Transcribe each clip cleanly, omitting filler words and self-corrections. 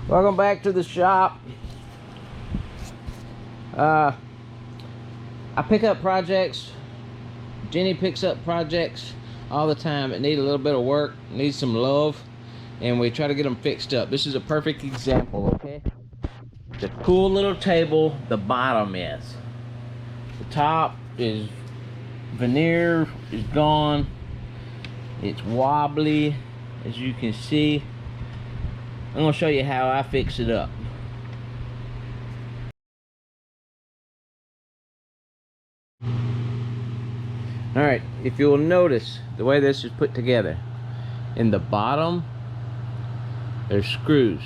Welcome back to the shop. I pick up projects. Jenny picks up projects all the time that need a little bit of work, need some love, and we try to get them fixed up. This is a perfect example, okay? The cool little table, the bottom is. The top is veneer is gone. It's wobbly, as you can see. I'm gonna show you how I fix it up. Alright, if you'll notice the way this is put together, in the bottom there's screws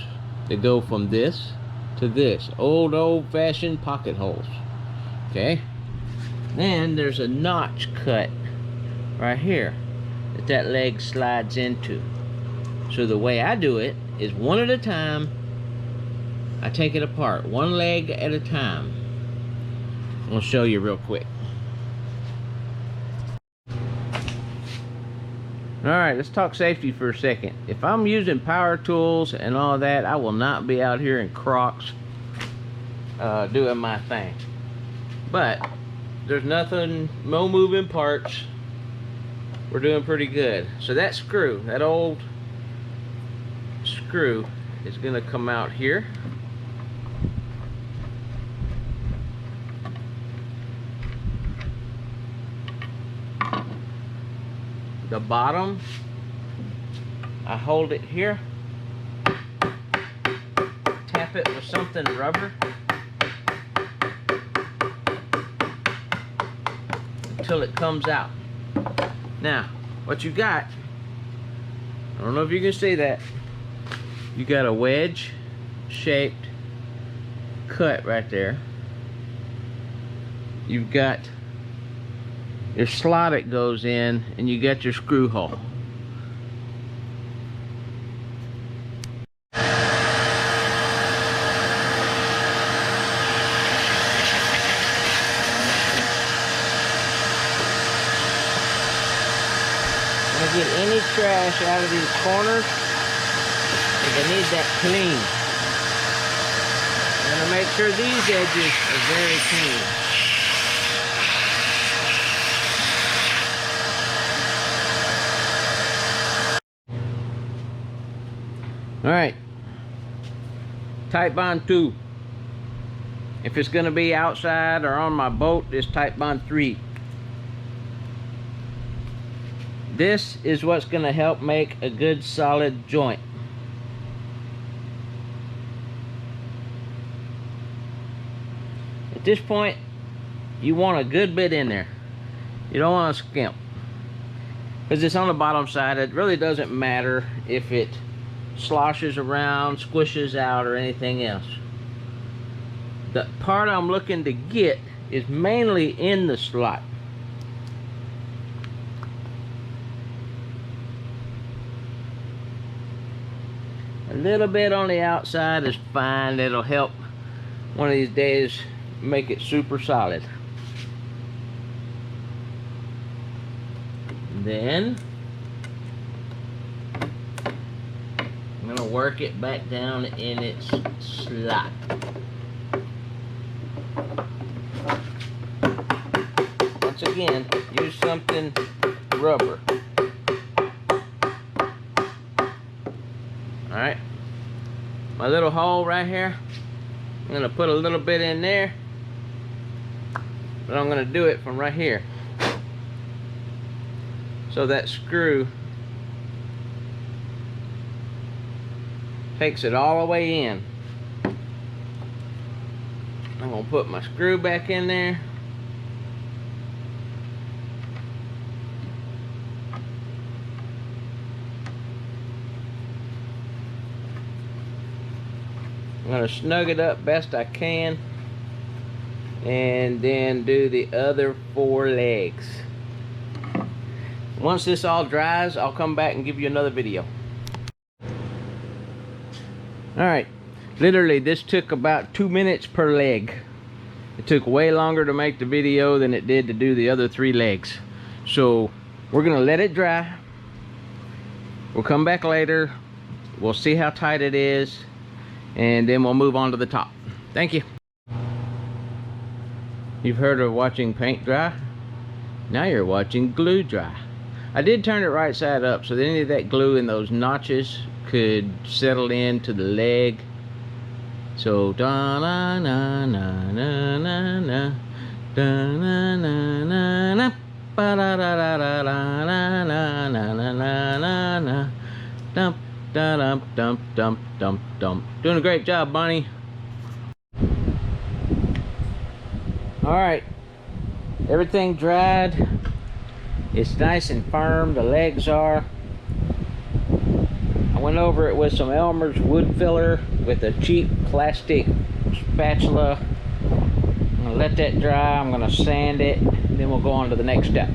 that go from this to this. Old-fashioned pocket holes. Okay? Then there's a notch cut right here that leg slides into. So the way I do it is one at a time. I take it apart, one leg at a time. I'll show you real quick. Alright, let's talk safety for a second. If I'm using power tools and all that, I will not be out here in Crocs doing my thing. But there's nothing, no moving parts. We're doing pretty good. So that screw, that old screw, is gonna come out here. The bottom, I hold it here, tap it with something rubber until it comes out. Now, what you got, I don't know if you can see that, you got a wedge shaped cut right there. You've got your slot it goes in, and you got your screw hole. I'm gonna get any trash out of these corners, because I need that clean. I'm gonna make sure these edges are very clean. Alright, tight bond 2. If it's going to be outside or on my boat, it's tight bond 3. This is what's going to help make a good solid joint. At this point, you want a good bit in there. You don't want to skimp. Because it's on the bottom side, it really doesn't matter if it sloshes around, squishes out, or anything else. The part I'm looking to get is mainly in the slot. A little bit on the outside is fine. It'll help one of these days make it super solid. Then I'm going to work it back down in its slot. Once again, use something rubber. Alright, my little hole right here, I'm going to put a little bit in there, but I'm going to do it from right here. So that screw takes it all the way in. I'm going to put my screw back in there. I'm going to snug it up best I can, and then do the other 4 legs. Once this all dries, I'll come back and give you another video. Alright, literally this took about 2 minutes per leg. It took way longer to make the video than it did to do the other 3 legs. So we're gonna let it dry. We'll come back later. We'll see how tight it is, and then we'll move on to the top. Thank you. You've heard of watching paint dry? Now you're watching glue dry. I did turn it right side up so that any of that glue in those notches could settle into the leg. So da na na na na na na da na na na na ba da da da da da na na na na na na dump da dump dump dump dump dump. Doing a great job, Bonnie. Alright, everything dried. It's nice and firm, the legs are. I went over it with some Elmer's wood filler with a cheap plastic spatula. I'm gonna let that dry, I'm gonna sand it, and then we'll go on to the next step.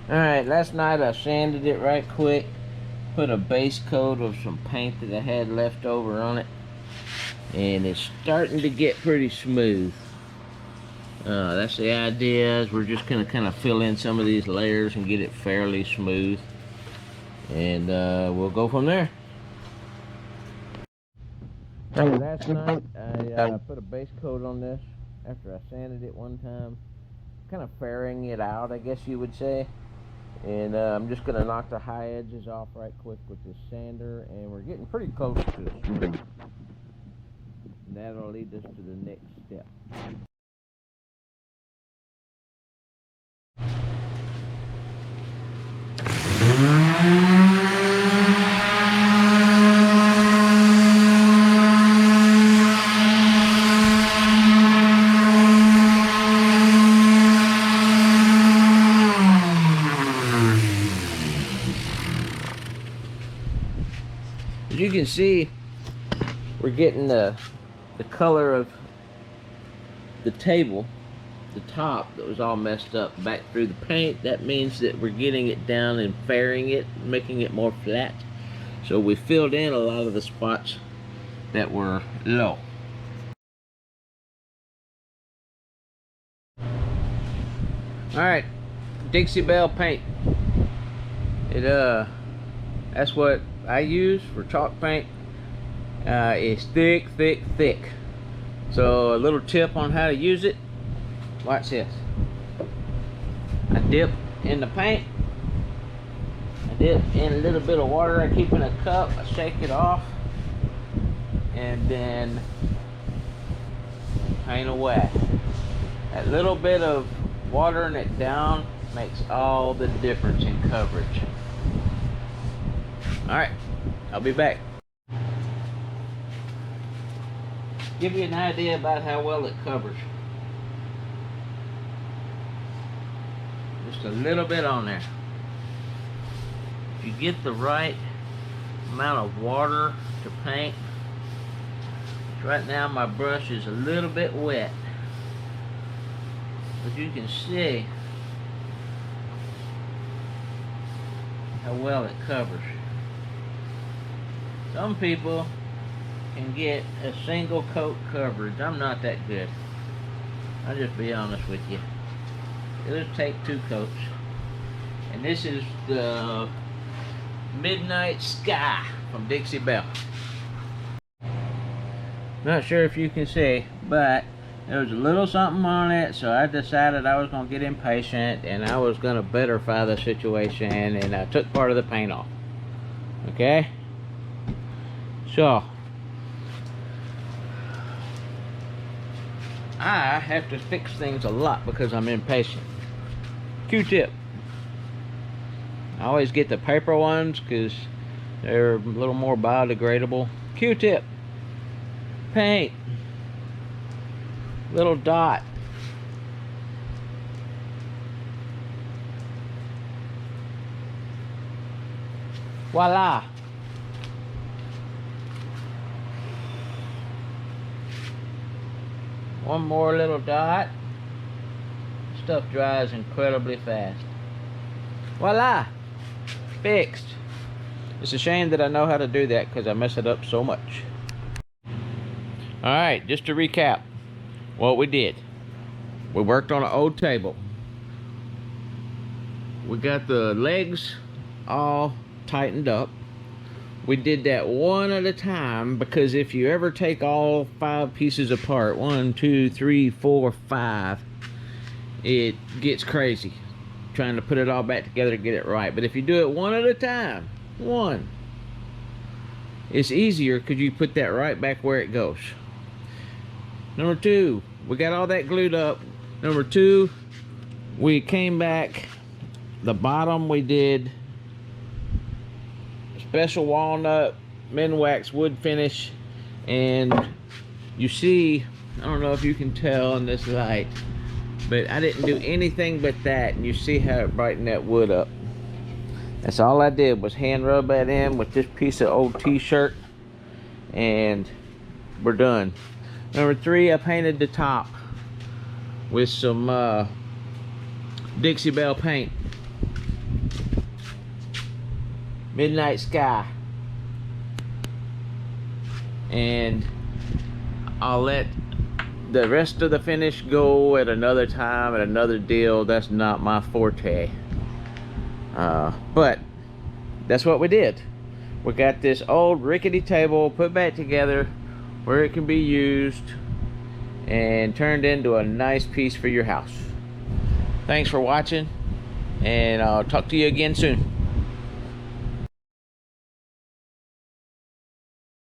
Alright, last night I sanded it right quick. Put a base coat of some paint that I had left over on it, and it's starting to get pretty smooth. That's the idea, is we're just gonna kind of fill in some of these layers and get it fairly smooth, and we'll go from there. Last night I put a base coat on this after I sanded it one time, kind of fairing it out, I guess you would say. And I'm just going to knock the high edges off right quick with this sander, and we're getting pretty close to smooth. That'll lead us to the next step. As you can see, we're getting the color of the table, the top that was all messed up back through the paint. That means that we're getting it down and fairing it, making it more flat. So we filled in a lot of the spots that were low. Alright, Dixie Bell Paint. That's what I use for chalk paint. It's thick, thick, thick. So a little tip on how to use it. Watch this. I dip in the paint. I dip in a little bit of water. I keep in a cup. I shake it off, and then paint away. That little bit of watering it down makes all the difference in coverage. Alright, I'll be back. Give you an idea about how well it covers. Just a little bit on there. If you get the right amount of water to paint. Right now my brush is a little bit wet, but you can see how well it covers. Some people can get a single coat coverage. I'm not that good. I'll just be honest with you. It'll take 2 coats. And this is the Midnight Sky from Dixie Bell. Not sure if you can see, but there was a little something on it, so I decided I was going to get impatient and I was going to betterfy the situation, and I took part of the paint off. Okay? So, I have to fix things a lot because I'm impatient. Q-tip. I always get the paper ones because they're a little more biodegradable. Q-tip. Paint. Little dot. Voila. One more little dot. Stuff dries incredibly fast. Voila! Fixed. It's a shame that I know how to do that because I mess it up so much. Alright, just to recap what we did. We worked on an old table. We got the legs all tightened up. We did that one at a time because if you ever take all 5 pieces apart, 1, 2, 3, 4, 5, it gets crazy trying to put it all back together to get it right. But if you do it one at a time, it's easier because you put that right back where it goes. Number 2, we got all that glued up. Number 2, we came back. The bottom we did special walnut Minwax wood finish, and you see, I don't know if you can tell in this light, but I didn't do anything but that, and you see how it brightened that wood up. That's all I did was hand rub that in with this piece of old t-shirt, and we're done. Number 3, I painted the top with some Dixie Bell Paint. Midnight Sky. And I'll let the rest of the finish go at another time, at another deal. That's not my forte. But that's what we did. We got this old rickety table put back together where it can be used and turned into a nice piece for your house. Thanks for watching, and I'll talk to you again soon.